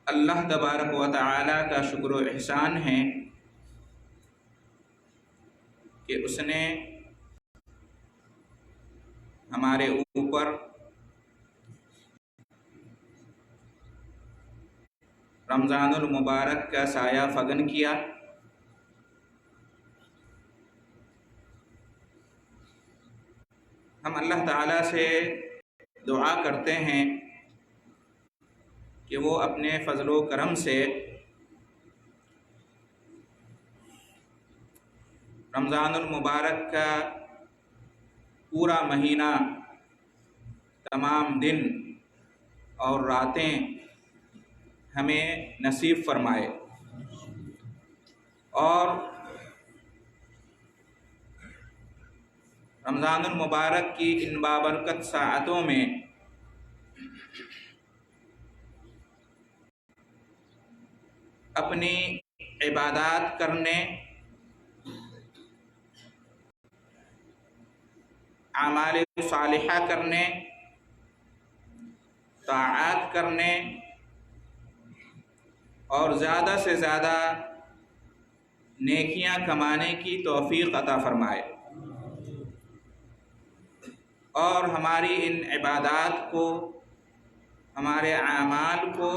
اللہ تبارک و تعالیٰ کا شکر و احسان ہے کہ اس نے ہمارے اوپر رمضان المبارک کا سایہ فگن کیا۔ ہم اللہ تعالیٰ سے دعا کرتے ہیں کہ وہ اپنے فضل و کرم سے رمضان المبارک کا پورا مہینہ، تمام دن اور راتیں ہمیں نصیب فرمائے، اور رمضان المبارک کی ان بابرکت ساعتوں میں اپنی عبادات کرنے، اعمال صالحہ کرنے، طاعات کرنے اور زیادہ سے زیادہ نیکیاں کمانے کی توفیق عطا فرمائے، اور ہماری ان عبادات کو، ہمارے اعمال کو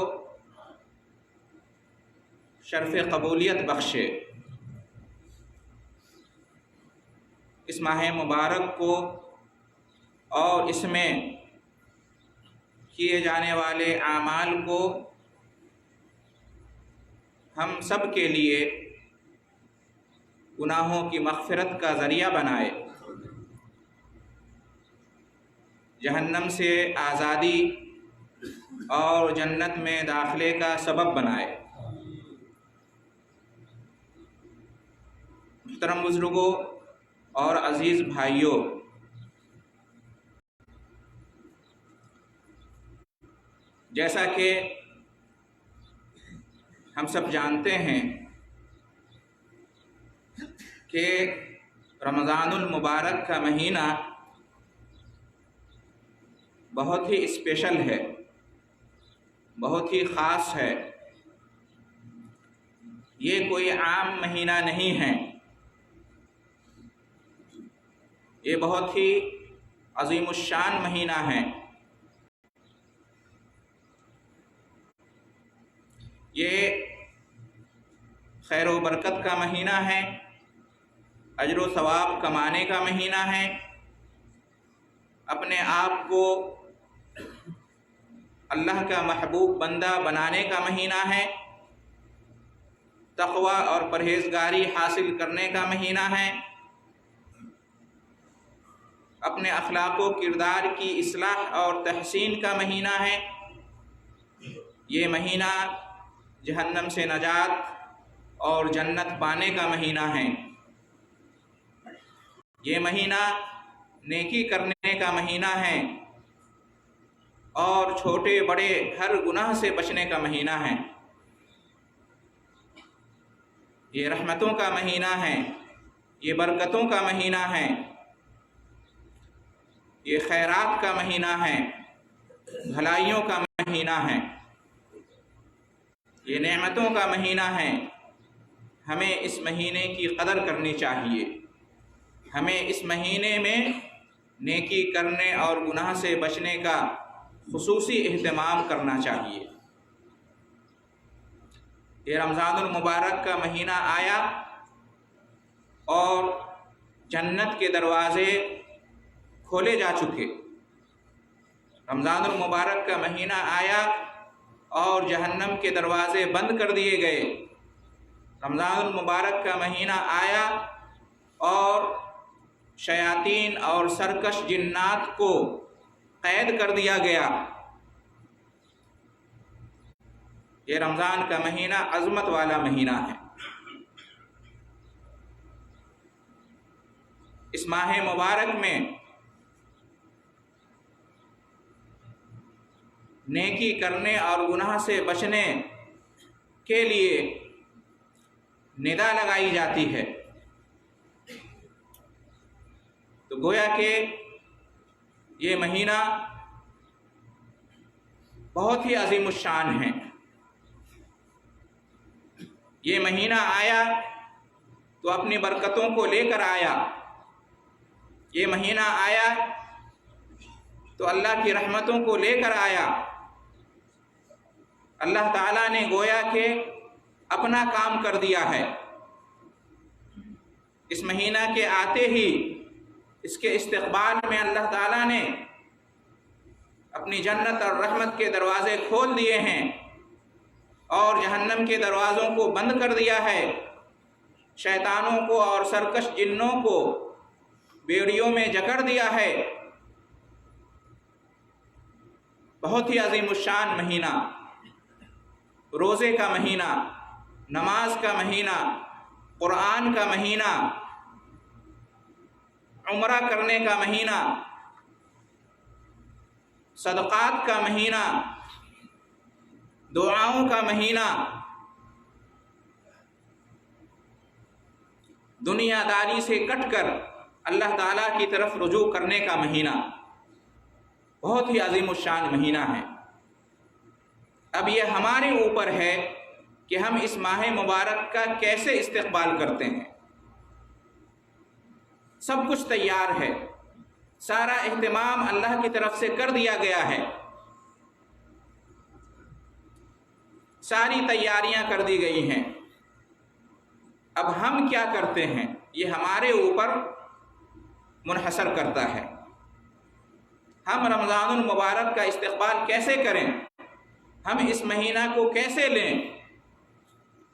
شرف قبولیت بخشے۔ اس ماہ مبارک کو اور اس میں کیے جانے والے اعمال کو ہم سب کے لیے گناہوں کی مغفرت کا ذریعہ بنائے، جہنم سے آزادی اور جنت میں داخلے کا سبب بنائے۔ محترم بزرگوں اور عزیز بھائیوں، جیسا کہ ہم سب جانتے ہیں کہ رمضان المبارک کا مہینہ بہت ہی اسپیشل ہے، بہت ہی خاص ہے۔ یہ کوئی عام مہینہ نہیں ہے، یہ بہت ہی عظیم الشان مہینہ ہے۔ یہ خیر و برکت کا مہینہ ہے، اجر و ثواب کمانے کا مہینہ ہے، اپنے آپ کو اللہ کا محبوب بندہ بنانے کا مہینہ ہے، تقوی اور پرہیزگاری حاصل کرنے کا مہینہ ہے، اپنے اخلاق و کردار کی اصلاح اور تحسین کا مہینہ ہے۔ یہ مہینہ جہنم سے نجات اور جنت پانے کا مہینہ ہے۔ یہ مہینہ نیکی کرنے کا مہینہ ہے اور چھوٹے بڑے ہر گناہ سے بچنے کا مہینہ ہے۔ یہ رحمتوں کا مہینہ ہے، یہ برکتوں کا مہینہ ہے، یہ خیرات کا مہینہ ہے، بھلائیوں کا مہینہ ہے، یہ نعمتوں کا مہینہ ہے۔ ہمیں اس مہینے کی قدر کرنی چاہیے، ہمیں اس مہینے میں نیکی کرنے اور گناہ سے بچنے کا خصوصی اہتمام کرنا چاہیے۔ یہ رمضان المبارک کا مہینہ آیا اور جنت کے دروازے کھولے جا چکے، رمضان المبارک کا مہینہ آیا اور جہنم کے دروازے بند کر دیے گئے، رمضان المبارک کا مہینہ آیا اور شیاطین اور سرکش جنات کو قید کر دیا گیا۔ یہ رمضان کا مہینہ عظمت والا مہینہ ہے۔ اس ماہ مبارک میں نیکی کرنے اور گناہ سے بچنے کے لیے ندا لگائی جاتی ہے، تو گویا کہ یہ مہینہ بہت ہی عظیم الشان ہے۔ یہ مہینہ آیا تو اپنی برکتوں کو لے کر آیا، یہ مہینہ آیا تو اللہ کی رحمتوں کو لے کر آیا۔ اللہ تعالیٰ نے گویا کہ اپنا کام کر دیا ہے۔ اس مہینہ کے آتے ہی اس کے استقبال میں اللہ تعالیٰ نے اپنی جنت اور رحمت کے دروازے کھول دیے ہیں اور جہنم کے دروازوں کو بند کر دیا ہے، شیطانوں کو اور سرکش جنوں کو بیڑیوں میں جکڑ دیا ہے۔ بہت ہی عظیم الشان مہینہ، روزے کا مہینہ، نماز کا مہینہ، قرآن کا مہینہ، عمرہ کرنے کا مہینہ، صدقات کا مہینہ، دعاؤں کا مہینہ، دنیا داری سے کٹ کر اللہ تعالیٰ کی طرف رجوع کرنے کا مہینہ، بہت ہی عظیم الشان مہینہ ہے۔ اب یہ ہمارے اوپر ہے کہ ہم اس ماہ مبارک کا کیسے استقبال کرتے ہیں۔ سب کچھ تیار ہے، سارا اہتمام اللہ کی طرف سے کر دیا گیا ہے، ساری تیاریاں کر دی گئی ہیں۔ اب ہم کیا کرتے ہیں یہ ہمارے اوپر منحصر کرتا ہے۔ ہم رمضان المبارک کا استقبال کیسے کریں، ہم اس مہینہ کو کیسے لیں،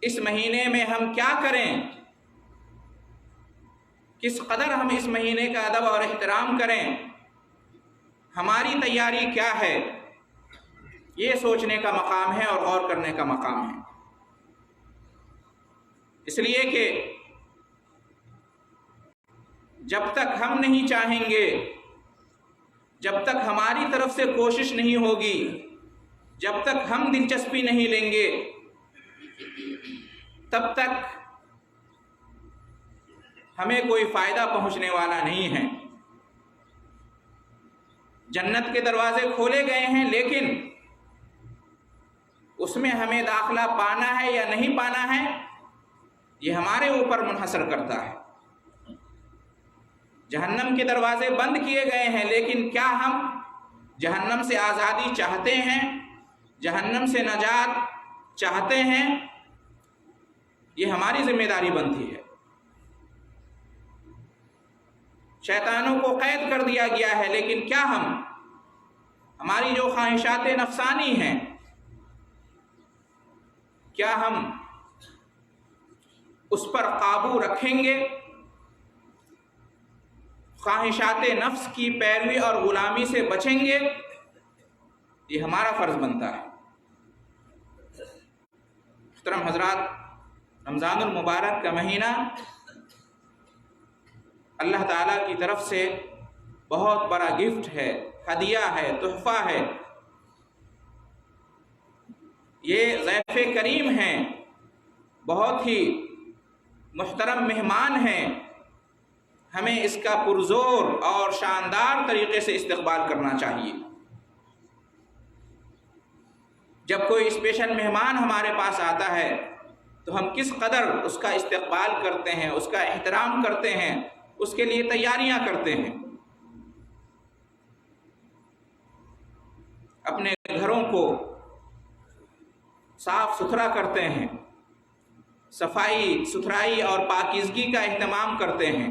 اس مہینے میں ہم کیا کریں، کس قدر ہم اس مہینے کا ادب اور احترام کریں، ہماری تیاری کیا ہے، یہ سوچنے کا مقام ہے اور غور کرنے کا مقام ہے۔ اس لیے کہ جب تک ہم نہیں چاہیں گے، جب تک ہماری طرف سے کوشش نہیں ہوگی، جب تک ہم دلچسپی نہیں لیں گے، تب تک ہمیں کوئی فائدہ پہنچنے والا نہیں ہے۔ جنت کے دروازے کھولے گئے ہیں، لیکن اس میں ہمیں داخلہ پانا ہے یا نہیں پانا ہے یہ ہمارے اوپر منحصر کرتا ہے۔ جہنم کے دروازے بند کیے گئے ہیں، لیکن کیا ہم جہنم سے آزادی چاہتے ہیں، جہنم سے نجات چاہتے ہیں؟ یہ ہماری ذمہ داری بنتی ہے۔ شیطانوں کو قید کر دیا گیا ہے، لیکن کیا ہماری جو خواہشات نفسانی ہیں، کیا ہم اس پر قابو رکھیں گے؟ خواہشات نفس کی پیروی اور غلامی سے بچیں گے؟ یہ ہمارا فرض بنتا ہے۔ محترم حضرات، رمضان المبارک کا مہینہ اللہ تعالیٰ کی طرف سے بہت بڑا گفٹ ہے، ہدیہ ہے، تحفہ ہے۔ یہ ضیف کریم ہیں، بہت ہی محترم مہمان ہیں، ہمیں اس کا پرزور اور شاندار طریقے سے استقبال کرنا چاہیے۔ جب کوئی اسپیشل مہمان ہمارے پاس آتا ہے تو ہم کس قدر اس کا استقبال کرتے ہیں، اس کا احترام کرتے ہیں، اس کے لیے تیاریاں کرتے ہیں۔ اپنے گھروں کو صاف ستھرا کرتے ہیں، صفائی ستھرائی اور پاکیزگی کا اہتمام کرتے ہیں۔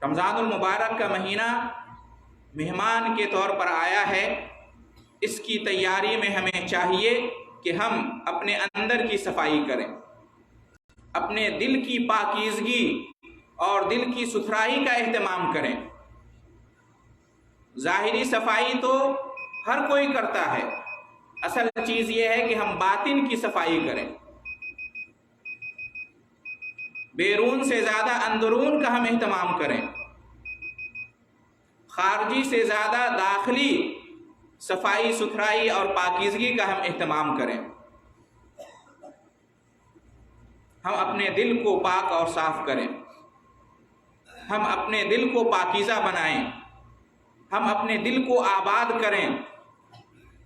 رمضان المبارک کا مہینہ مہمان کے طور پر آیا ہے، اس کی تیاری میں ہمیں چاہیے کہ ہم اپنے اندر کی صفائی کریں، اپنے دل کی پاکیزگی اور دل کی ستھرائی کا اہتمام کریں۔ ظاہری صفائی تو ہر کوئی کرتا ہے، اصل چیز یہ ہے کہ ہم باطن کی صفائی کریں۔ بیرون سے زیادہ اندرون کا ہم اہتمام کریں، خارجی سے زیادہ داخلی صفائی ستھرائی اور پاکیزگی کا ہم اہتمام کریں۔ ہم اپنے دل کو پاک اور صاف کریں، ہم اپنے دل کو پاکیزہ بنائیں، ہم اپنے دل کو آباد کریں،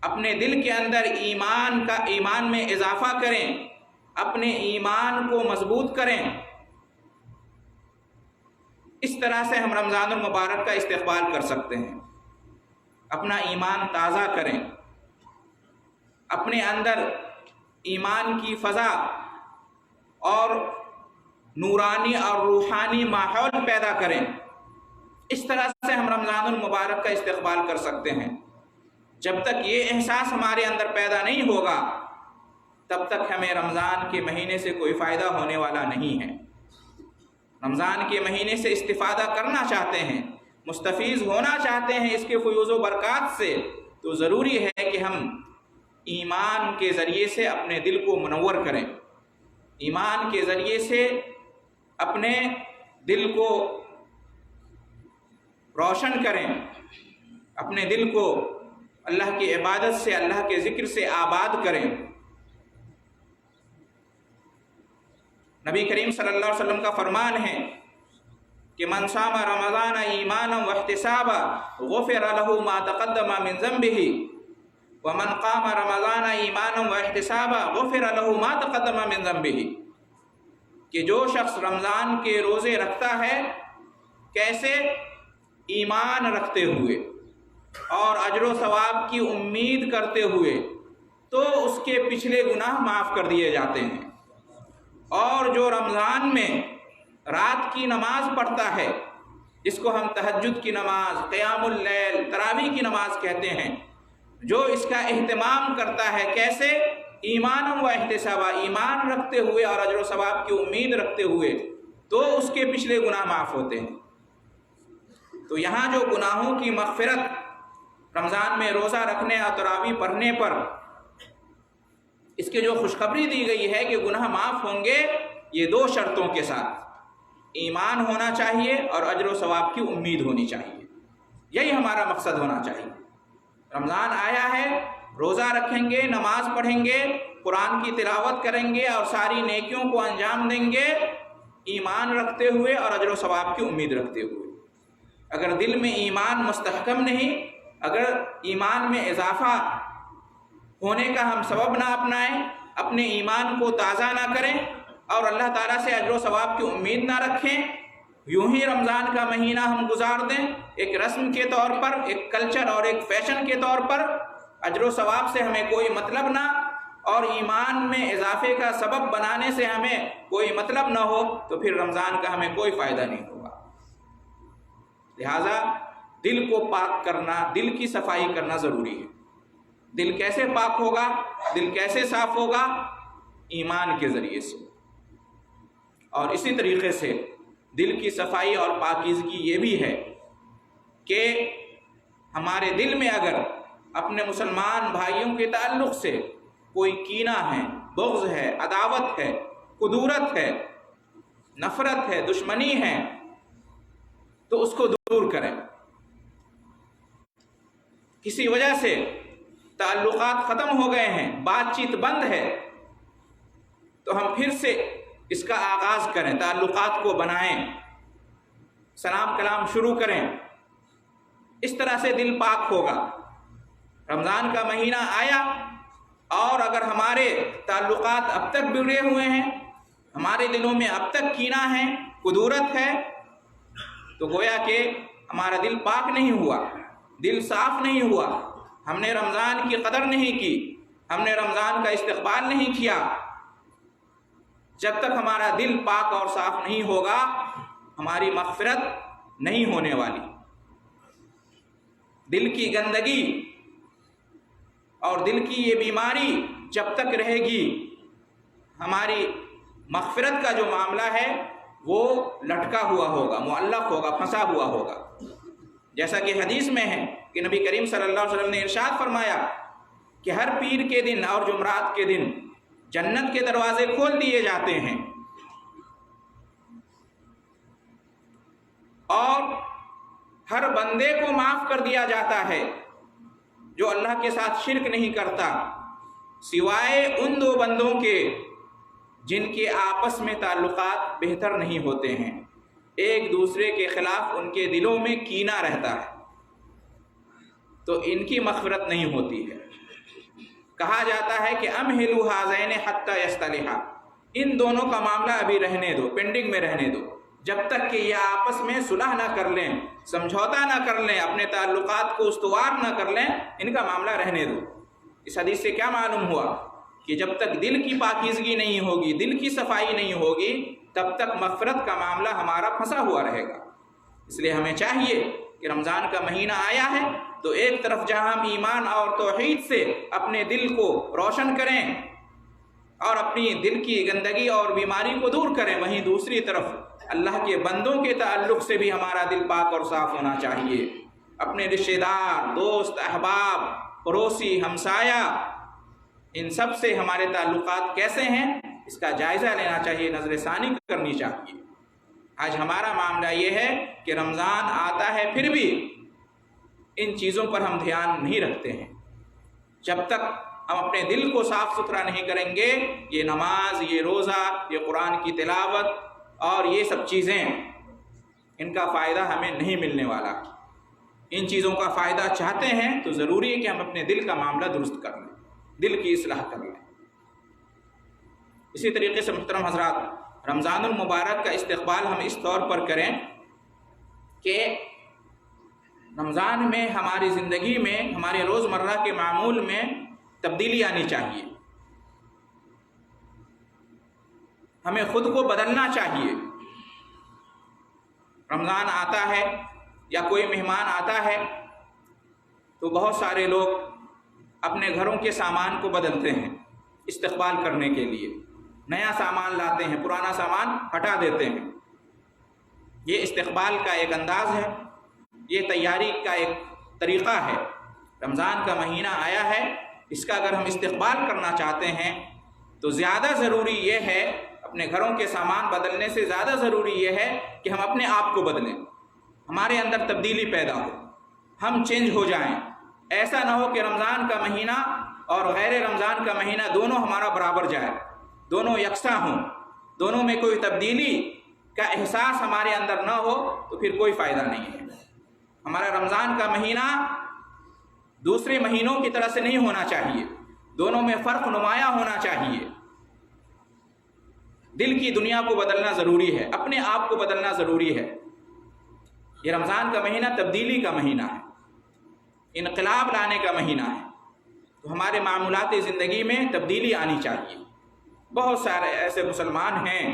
اپنے دل کے اندر ایمان میں اضافہ کریں، اپنے ایمان کو مضبوط کریں۔ اس طرح سے ہم رمضان المبارک کا استقبال کر سکتے ہیں، اپنا ایمان تازہ کریں، اپنے اندر ایمان کی فضا اور نورانی اور روحانی ماحول پیدا کریں۔ اس طرح سے ہم رمضان المبارک کا استقبال کر سکتے ہیں۔ جب تک یہ احساس ہمارے اندر پیدا نہیں ہوگا تب تک ہمیں رمضان کے مہینے سے کوئی فائدہ ہونے والا نہیں ہے۔ رمضان کے مہینے سے استفادہ کرنا چاہتے ہیں، مستفیض ہونا چاہتے ہیں اس کے فیوز و برکات سے، تو ضروری ہے کہ ہم ایمان کے ذریعے سے اپنے دل کو منور کریں، ایمان کے ذریعے سے اپنے دل کو روشن کریں، اپنے دل کو اللہ کی عبادت سے، اللہ کے ذکر سے آباد کریں۔ نبی کریم صلی اللہ علیہ وسلم کا فرمان ہے کہ من صام رمضان ایمانا واحتسابا غفر له ما تقدم من ذنبه ومن قام رمضان ایمانا واحتسابا غفر له ما تقدم من ذنبه، کہ جو شخص رمضان کے روزے رکھتا ہے، کیسے؟ ایمان رکھتے ہوئے اور اجر و ثواب کی امید کرتے ہوئے، تو اس کے پچھلے گناہ معاف کر دیے جاتے ہیں۔ اور جو رمضان میں رات کی نماز پڑھتا ہے، جس کو ہم تہجد کی نماز، قیام اللیل، تراویح کی نماز کہتے ہیں، جو اس کا اہتمام کرتا ہے، کیسے؟ ایمان و احتسابا، ایمان رکھتے ہوئے اور اجر و ثواب کی امید رکھتے ہوئے، تو اس کے پچھلے گناہ معاف ہوتے ہیں۔ تو یہاں جو گناہوں کی مغفرت رمضان میں روزہ رکھنے اور تراویح پڑھنے پر اس کے جو خوشخبری دی گئی ہے کہ گناہ معاف ہوں گے، یہ دو شرطوں کے ساتھ، ایمان ہونا چاہیے اور اجر و ثواب کی امید ہونی چاہیے۔ یہی ہمارا مقصد ہونا چاہیے۔ رمضان آیا ہے، روزہ رکھیں گے، نماز پڑھیں گے، قرآن کی تلاوت کریں گے اور ساری نیکیوں کو انجام دیں گے، ایمان رکھتے ہوئے اور اجر و ثواب کی امید رکھتے ہوئے۔ اگر دل میں ایمان مستحکم نہیں، اگر ایمان میں اضافہ ہونے کا ہم سبب نہ اپنائیں، اپنے ایمان کو تازہ نہ کریں اور اللہ تعالیٰ سے اجر و ثواب کی امید نہ رکھیں، یوں ہی رمضان کا مہینہ ہم گزار دیں ایک رسم کے طور پر، ایک کلچر اور ایک فیشن کے طور پر، اجر و ثواب سے ہمیں کوئی مطلب نہ اور ایمان میں اضافے کا سبب بنانے سے ہمیں کوئی مطلب نہ ہو، تو پھر رمضان کا ہمیں کوئی فائدہ نہیں ہوگا۔ لہٰذا دل کو پاک کرنا، دل کی صفائی کرنا ضروری ہے۔ دل کیسے پاک ہوگا، دل کیسے صاف ہوگا؟ ایمان کے ذریعے سے۔ اور اسی طریقے سے دل کی صفائی اور پاکیزگی یہ بھی ہے کہ ہمارے دل میں اگر اپنے مسلمان بھائیوں کے تعلق سے کوئی کینہ ہے، بغض ہے، عداوت ہے، کدورت ہے، نفرت ہے، دشمنی ہے، تو اس کو دور کریں۔ کسی وجہ سے تعلقات ختم ہو گئے ہیں، بات چیت بند ہے، تو ہم پھر سے اس کا آغاز کریں، تعلقات کو بنائیں، سلام کلام شروع کریں۔ اس طرح سے دل پاک ہوگا۔ رمضان کا مہینہ آیا اور اگر ہمارے تعلقات اب تک بگڑے ہوئے ہیں، ہمارے دلوں میں اب تک کینہ ہے، کدورت ہے، تو گویا کہ ہمارا دل پاک نہیں ہوا، دل صاف نہیں ہوا، ہم نے رمضان کی قدر نہیں کی، ہم نے رمضان کا استقبال نہیں کیا۔ جب تک ہمارا دل پاک اور صاف نہیں ہوگا، ہماری مغفرت نہیں ہونے والی۔ دل کی گندگی اور دل کی یہ بیماری جب تک رہے گی، ہماری مغفرت کا جو معاملہ ہے وہ لٹکا ہوا ہوگا، معلق ہوگا، پھنسا ہوا ہوگا۔ جیسا کہ حدیث میں ہے کہ نبی کریم صلی اللہ علیہ وسلم نے ارشاد فرمایا کہ ہر پیر کے دن اور جمعرات کے دن جنت کے دروازے کھول دیے جاتے ہیں اور ہر بندے کو معاف کر دیا جاتا ہے جو اللہ کے ساتھ شرک نہیں کرتا، سوائے ان دو بندوں کے جن کے آپس میں تعلقات بہتر نہیں ہوتے ہیں، ایک دوسرے کے خلاف ان کے دلوں میں کینہ رہتا ہے، تو ان کی مغفرت نہیں ہوتی ہے۔ کہا جاتا ہے کہ امہلوا ھذین حتی یصطلحا، ان دونوں کا معاملہ ابھی رہنے دو، پینڈنگ میں رہنے دو، جب تک کہ یہ آپس میں صلح نہ کر لیں، سمجھوتا نہ کر لیں، اپنے تعلقات کو استوار نہ کر لیں، ان کا معاملہ رہنے دو۔ اس حدیث سے کیا معلوم ہوا کہ جب تک دل کی پاکیزگی نہیں ہوگی، دل کی صفائی نہیں ہوگی، تب تک مغفرت کا معاملہ ہمارا پھنسا ہوا رہے گا۔ اس لیے ہمیں چاہیے کہ رمضان کا مہینہ آیا ہے تو ایک طرف جہاں ہم ایمان اور توحید سے اپنے دل کو روشن کریں اور اپنی دل کی گندگی اور بیماری کو دور کریں، وہیں دوسری طرف اللہ کے بندوں کے تعلق سے بھی ہمارا دل پاک اور صاف ہونا چاہیے۔ اپنے رشتہ دار، دوست، احباب، پڑوسی، ہمسایہ، ان سب سے ہمارے تعلقات کیسے ہیں اس کا جائزہ لینا چاہیے، نظر ثانی کرنی چاہیے۔ آج ہمارا معاملہ یہ ہے کہ رمضان آتا ہے پھر بھی ان چیزوں پر ہم دھیان نہیں رکھتے ہیں۔ جب تک ہم اپنے دل کو صاف ستھرا نہیں کریں گے، یہ نماز، یہ روزہ، یہ قرآن کی تلاوت اور یہ سب چیزیں، ان کا فائدہ ہمیں نہیں ملنے والا۔ ان چیزوں کا فائدہ چاہتے ہیں تو ضروری ہے کہ ہم اپنے دل کا معاملہ درست کر لیں، دل کی اصلاح کر لیں۔ اسی طریقے سے محترم حضرات، رمضان المبارک کا استقبال ہم اس طور پر کریں کہ رمضان میں ہماری زندگی میں، ہمارے روزمرہ کے معمول میں تبدیلی آنی چاہیے، ہمیں خود کو بدلنا چاہیے۔ رمضان آتا ہے یا کوئی مہمان آتا ہے تو بہت سارے لوگ اپنے گھروں کے سامان کو بدلتے ہیں استقبال کرنے کے لیے، نیا سامان لاتے ہیں، پرانا سامان ہٹا دیتے ہیں۔ یہ استقبال کا ایک انداز ہے، یہ تیاری کا ایک طریقہ ہے۔ رمضان کا مہینہ آیا ہے، اس کا اگر ہم استقبال کرنا چاہتے ہیں تو زیادہ ضروری یہ ہے، اپنے گھروں کے سامان بدلنے سے زیادہ ضروری یہ ہے کہ ہم اپنے آپ کو بدلیں، ہمارے اندر تبدیلی پیدا ہو، ہم چینج ہو جائیں۔ ایسا نہ ہو کہ رمضان کا مہینہ اور غیر رمضان کا مہینہ دونوں ہمارا برابر جائے، دونوں یکساں ہوں، دونوں میں کوئی تبدیلی کا احساس ہمارے اندر نہ ہو تو پھر کوئی فائدہ نہیں ہے۔ ہمارا رمضان کا مہینہ دوسرے مہینوں کی طرح سے نہیں ہونا چاہیے، دونوں میں فرق نمایاں ہونا چاہیے۔ دل کی دنیا کو بدلنا ضروری ہے، اپنے آپ کو بدلنا ضروری ہے۔ یہ رمضان کا مہینہ تبدیلی کا مہینہ ہے، انقلاب لانے کا مہینہ ہے، تو ہمارے معمولات زندگی میں تبدیلی آنی چاہیے۔ بہت سارے ایسے مسلمان ہیں،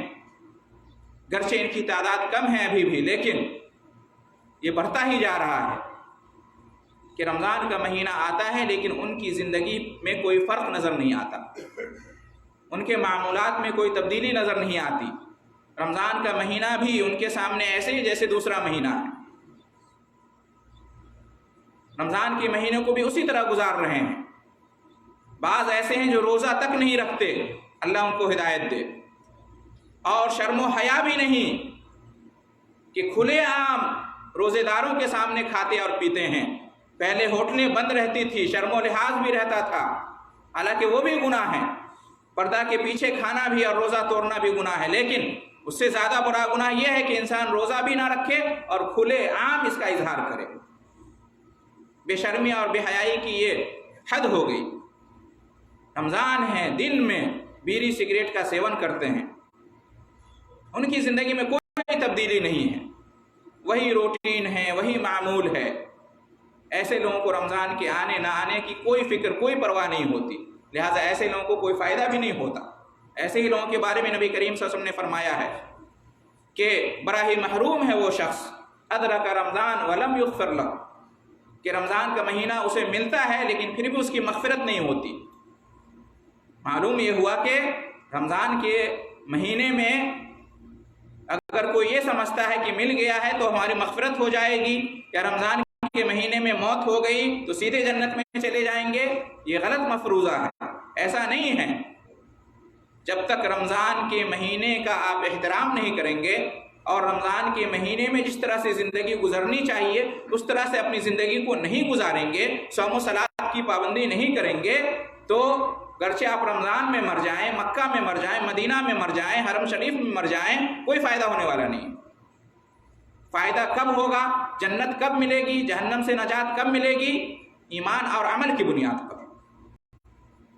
گرچہ ان کی تعداد کم ہے ابھی بھی، لیکن یہ بڑھتا ہی جا رہا ہے کہ رمضان کا مہینہ آتا ہے لیکن ان کی زندگی میں کوئی فرق نظر نہیں آتا، ان کے معمولات میں کوئی تبدیلی نظر نہیں آتی۔ رمضان کا مہینہ بھی ان کے سامنے ایسے ہی جیسے دوسرا مہینہ ہے، رمضان کے مہینے کو بھی اسی طرح گزار رہے ہیں۔ بعض ایسے ہیں جو روزہ تک نہیں رکھتے، اللہ ان کو ہدایت دے، اور شرم و حیا بھی نہیں کہ کھلے عام روزے داروں کے سامنے کھاتے اور پیتے ہیں۔ پہلے ہوٹلیں بند رہتی تھی، شرم و لحاظ بھی رہتا تھا، حالانکہ وہ بھی گناہ ہے، پردہ کے پیچھے کھانا بھی اور روزہ توڑنا بھی گناہ ہے، لیکن اس سے زیادہ بڑا گناہ یہ ہے کہ انسان روزہ بھی نہ رکھے اور کھلے عام اس کا اظہار کرے۔ بے شرمی اور بے حیائی کی یہ حد ہو گئی۔ رمضان ہے، دن میں بیڑی سگریٹ کا سیون کرتے ہیں، ان کی زندگی میں کوئی تبدیلی نہیں ہے، وہی روٹین ہے، وہی معمول ہے۔ ایسے لوگوں کو رمضان کے آنے نہ آنے کی کوئی فکر، کوئی پرواہ نہیں ہوتی، لہٰذا ایسے لوگوں کو کوئی فائدہ بھی نہیں ہوتا۔ ایسے ہی لوگوں کے بارے میں نبی کریم صلی اللہ علیہ وسلم نے فرمایا ہے کہ بڑا ہی محروم ہے وہ شخص ادرک رمضان ولم یغفر لہ، کہ رمضان کا مہینہ اسے ملتا ہے لیکن پھر بھی اس کی مغفرت نہیں ہوتی۔ معلوم یہ ہوا کہ رمضان کے مہینے میں اگر کوئی یہ سمجھتا ہے کہ مل گیا ہے تو ہماری مغفرت ہو جائے گی، یا رمضان کے مہینے میں موت ہو گئی تو سیدھے جنت میں چلے جائیں گے، یہ غلط مفروضہ ہے، ایسا نہیں ہے۔ جب تک رمضان کے مہینے کا آپ احترام نہیں کریں گے اور رمضان کے مہینے میں جس طرح سے زندگی گزرنی چاہیے اس طرح سے اپنی زندگی کو نہیں گزاریں گے، صوم و صلات کی پابندی نہیں کریں گے، تو گرچہ آپ رمضان میں مر جائیں، مکہ میں مر جائیں، مدینہ میں مر جائیں، حرم شریف میں مر جائیں، کوئی فائدہ ہونے والا نہیں۔ فائدہ کب ہوگا، جنت کب ملے گی، جہنم سے نجات کب ملے گی؟ ایمان اور عمل کی بنیاد پر۔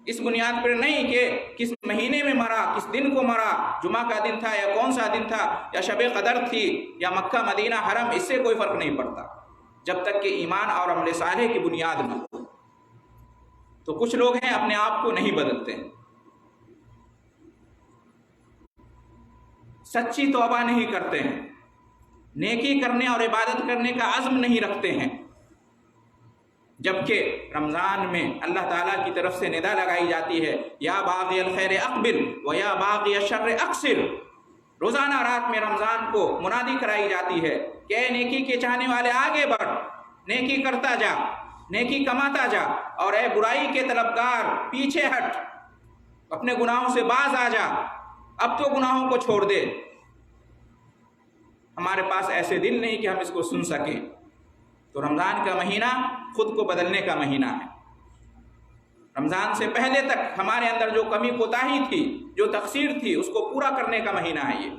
اس بنیاد پر نہیں کہ کس مہینے میں مرا، کس دن کو مرا، جمعہ کا دن تھا یا کون سا دن تھا یا شب قدر تھی یا مکہ مدینہ حرم، اس سے کوئی فرق نہیں پڑتا جب تک کہ ایمان اور عمل صالح کی بنیاد نہ ہو۔ تو کچھ لوگ ہیں اپنے آپ کو نہیں بدلتے ہیں، سچی توبہ نہیں کرتے ہیں، نیکی کرنے اور عبادت کرنے کا عزم نہیں رکھتے ہیں، جبکہ رمضان میں اللہ تعالیٰ کی طرف سے ندا لگائی جاتی ہے یا باغی الخیر اقبل و یا باغی الشر اقصر۔ روزانہ رات میں رمضان کو منادی کرائی جاتی ہے کہ اے نیکی کے چاہنے والے آگے بڑھ، نیکی کرتا جا، نیکی کماتا جا، اور اے برائی کے طلبگار پیچھے ہٹ، اپنے گناہوں سے باز آ جا، اب تو گناہوں کو چھوڑ دے۔ ہمارے پاس ایسے دل نہیں کہ ہم اس کو سن سکیں۔ تو رمضان کا مہینہ خود کو بدلنے کا مہینہ ہے۔ رمضان سے پہلے تک ہمارے اندر جو کمی کوتاہی تھی، جو تقصیر تھی، اس کو پورا کرنے کا مہینہ ہے یہ۔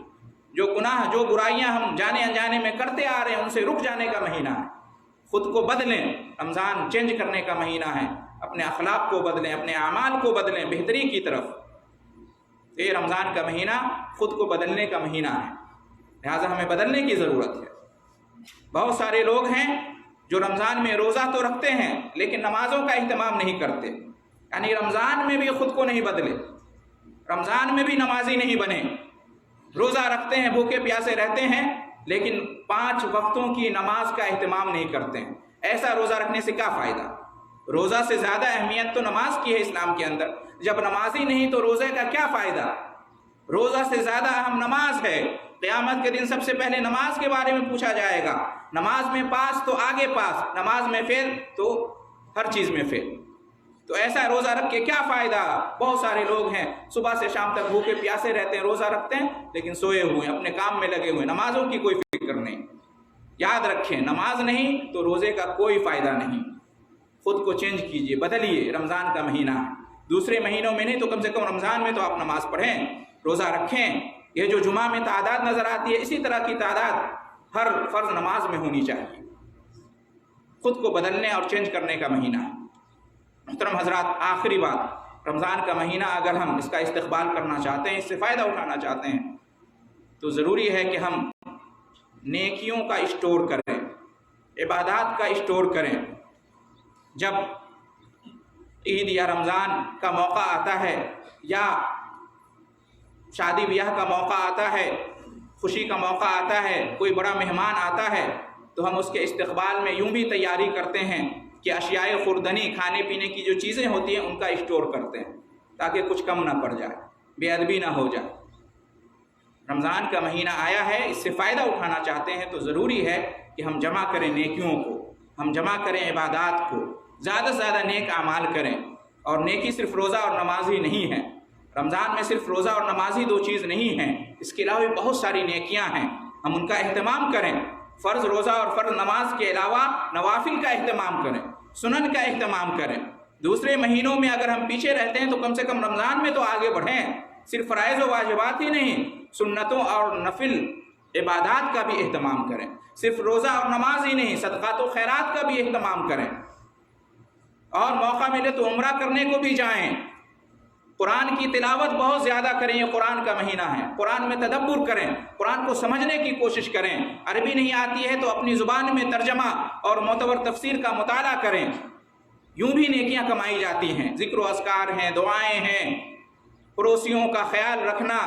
جو گناہ، جو برائیاں ہم جانے انجانے میں کرتے آ رہے ہیں، ان سے رک جانے کا مہینہ ہے۔ خود کو بدلیں، رمضان چینج کرنے کا مہینہ ہے۔ اپنے اخلاق کو بدلیں، اپنے اعمال کو بدلیں بہتری کی طرف۔ یہ رمضان کا مہینہ خود کو بدلنے کا مہینہ ہے، لہٰذا ہمیں بدلنے کی ضرورت ہے۔ بہت سارے لوگ ہیں جو رمضان میں روزہ تو رکھتے ہیں لیکن نمازوں کا اہتمام نہیں کرتے، یعنی رمضان میں بھی خود کو نہیں بدلے، رمضان میں بھی نمازی نہیں بنے، روزہ رکھتے ہیں، بھوکے پیاسے رہتے ہیں، لیکن 5 وقتوں کی نماز کا اہتمام نہیں کرتے ہیں۔ ایسا روزہ رکھنے سے کیا فائدہ؟ روزہ سے زیادہ اہمیت تو نماز کی ہے اسلام کے اندر۔ جب نمازی نہیں تو روزے کا کیا فائدہ؟ روزہ سے زیادہ اہم نماز ہے۔ قیامت کے دن سب سے پہلے نماز کے بارے میں پوچھا جائے گا۔ نماز میں پاس تو آگے پاس، نماز میں فیل تو ہر چیز میں فیل۔ تو ایسا روزہ رکھ کے کیا فائدہ؟ بہت سارے لوگ ہیں صبح سے شام تک بھوکے پیاسے رہتے ہیں، روزہ رکھتے ہیں لیکن سوئے ہوئے ہیں، اپنے کام میں لگے ہوئے ہیں، نمازوں کی کوئی فکر نہیں۔ یاد رکھیں، نماز نہیں تو روزے کا کوئی فائدہ نہیں۔ خود کو چینج کیجئے، بدلیے۔ رمضان کا مہینہ ہے، دوسرے مہینوں میں نہیں تو کم سے کم رمضان میں تو آپ نماز پڑھیں، روزہ رکھیں۔ یہ جو جمعہ میں تعداد نظر آتی ہے، اسی طرح کی تعداد ہر فرض نماز میں ہونی چاہیے۔ خود کو بدلنے اور چینج کرنے کا مہینہ ہے۔ محترم حضرات، آخری بات، رمضان کا مہینہ اگر ہم اس کا استقبال کرنا چاہتے ہیں، اس سے فائدہ اٹھانا چاہتے ہیں، تو ضروری ہے کہ ہم نیکیوں کا اسٹور کریں، عبادات کا اسٹور کریں۔ جب عید یا رمضان کا موقع آتا ہے یا شادی بیاہ کا موقع آتا ہے، خوشی کا موقع آتا ہے، کوئی بڑا مہمان آتا ہے، تو ہم اس کے استقبال میں یوں بھی تیاری کرتے ہیں کہ اشیاء خوردنی، کھانے پینے کی جو چیزیں ہوتی ہیں ان کا اسٹور کرتے ہیں تاکہ کچھ کم نہ پڑ جائے، بے ادبی نہ ہو جائے۔ رمضان کا مہینہ آیا ہے، اس سے فائدہ اٹھانا چاہتے ہیں تو ضروری ہے کہ ہم جمع کریں نیکیوں کو، ہم جمع کریں عبادات کو، زیادہ سے زیادہ نیک اعمال کریں۔ اور نیکی صرف روزہ اور نماز ہی نہیں ہے، رمضان میں صرف روزہ اور نماز ہی 2 چیز نہیں ہیں، اس کے علاوہ بھی بہت ساری نیکیاں ہیں، ہم ان کا اہتمام کریں۔ فرض روزہ اور فرض نماز کے علاوہ نوافل کا اہتمام کریں، سنن کا اہتمام کریں۔ دوسرے مہینوں میں اگر ہم پیچھے رہتے ہیں تو کم سے کم رمضان میں تو آگے بڑھیں۔ صرف فرائض و واجبات ہی نہیں، سنتوں اور نفل عبادات کا بھی اہتمام کریں۔ صرف روزہ اور نماز ہی نہیں، صدقات و خیرات کا بھی اہتمام کریں، اور موقع ملے تو عمرہ کرنے کو بھی جائیں۔ قرآن کی تلاوت بہت زیادہ کریں، یہ قرآن کا مہینہ ہے، قرآن میں تدبر کریں، قرآن کو سمجھنے کی کوشش کریں۔ عربی نہیں آتی ہے تو اپنی زبان میں ترجمہ اور معتبر تفسیر کا مطالعہ کریں۔ یوں بھی نیکیاں کمائی جاتی ہیں، ذکر و اذکار ہیں، دعائیں ہیں، پڑوسیوں کا خیال رکھنا،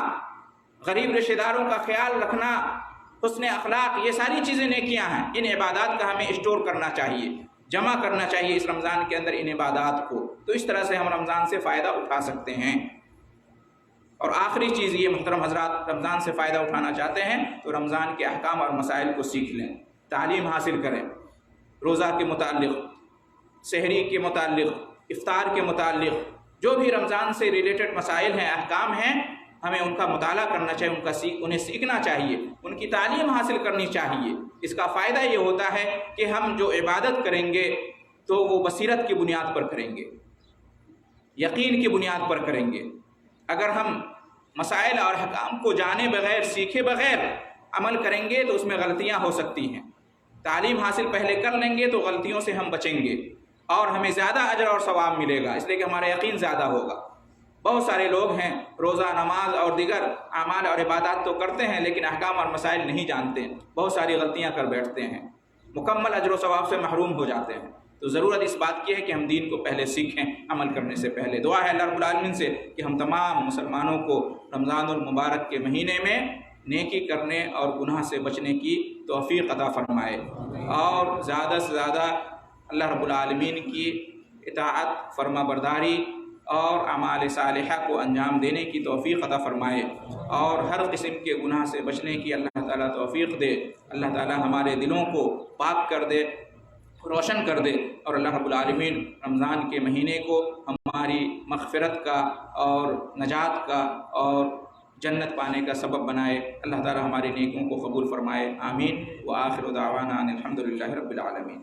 غریب رشتہ داروں کا خیال رکھنا، حسن اخلاق، یہ ساری چیزیں نیکیاں ہیں۔ ان عبادات کا ہمیں اسٹور کرنا چاہیے، جمع کرنا چاہیے اس رمضان کے اندر ان عبادات کو، تو اس طرح سے ہم رمضان سے فائدہ اٹھا سکتے ہیں۔ اور آخری چیز یہ محترم حضرات، رمضان سے فائدہ اٹھانا چاہتے ہیں تو رمضان کے احکام اور مسائل کو سیکھ لیں، تعلیم حاصل کریں، روزہ کے متعلق، سحری کے متعلق، افطار کے متعلق، جو بھی رمضان سے ریلیٹڈ مسائل ہیں، احکام ہیں، ہمیں ان کا مطالعہ کرنا چاہیے، انہیں سیکھنا چاہیے، ان کی تعلیم حاصل کرنی چاہیے۔ اس کا فائدہ یہ ہوتا ہے کہ ہم جو عبادت کریں گے تو وہ بصیرت کی بنیاد پر کریں گے، یقین کی بنیاد پر کریں گے۔ اگر ہم مسائل اور احکام کو جانے بغیر، سیکھے بغیر عمل کریں گے تو اس میں غلطیاں ہو سکتی ہیں۔ تعلیم حاصل پہلے کر لیں گے تو غلطیوں سے ہم بچیں گے۔ اور ہمیں زیادہ اجر اور ثواب ملے گا، اس لیے کہ ہمارا یقین زیادہ ہوگا۔ بہت سارے لوگ ہیں روزہ، نماز اور دیگر اعمال اور عبادات تو کرتے ہیں لیکن احکام اور مسائل نہیں جانتے، بہت ساری غلطیاں کر بیٹھتے ہیں، مکمل اجر و ثواب سے محروم ہو جاتے ہیں۔ تو ضرورت اس بات کی ہے کہ ہم دین کو پہلے سیکھیں عمل کرنے سے پہلے۔ دعا ہے اللہ رب العالمین سے کہ ہم تمام مسلمانوں کو رمضان المبارک کے مہینے میں نیکی کرنے اور گناہ سے بچنے کی توفیق عطا فرمائے، اور زیادہ سے زیادہ اللہ رب العالمین کی اطاعت، فرما برداری اور اعمال صالحہ کو انجام دینے کی توفیق عطا فرمائے، اور ہر قسم کے گناہ سے بچنے کی اللہ تعالیٰ توفیق دے۔ اللہ تعالیٰ ہمارے دلوں کو پاک کر دے، روشن کر دے، اور اللہ رب العالمین رمضان کے مہینے کو ہماری مغفرت کا اور نجات کا اور جنت پانے کا سبب بنائے۔ اللہ تعالیٰ ہمارے نیکیوں کو قبول فرمائے، آمین۔ وآخر دعوانا ان الحمد للہ رب العالمین۔